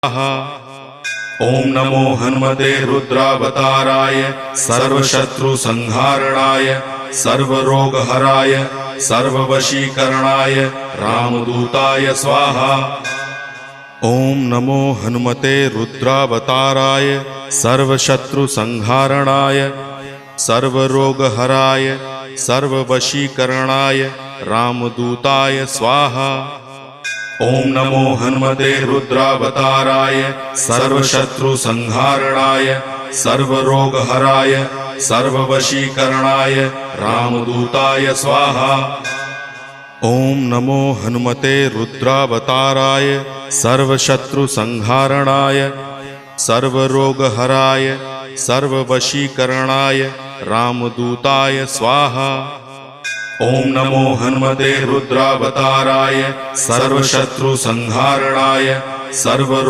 ओम नमो हनुमते रुद्रावताराय सर्वशत्रुसंहारणाय सर्वरोगहराय सर्ववशीकरणाय रामदूताय स्वाहा। ओम नमो हनुमते रुद्रावताराय सर्वशत्रुसंहारणाय सर्वरोगहराय सर्ववशीकरणाय रामदूताय स्वाहा। ओम नमो हनुमते रुद्रावताराय सर्वशत्रुसंहारणाय सर्वरोगहराय सर्ववशीकरणाय रामदूताय स्वाहा। ओम नमो हनुमते रुद्रावताराय सर्वशत्रुसंहारणाय सर्वरोगहराय सर्ववशीकरणाय रामदूताय स्वाहा। ओम नमो हनुमते रुद्रावताराय सर्वशत्रुसंहारणाय सर्व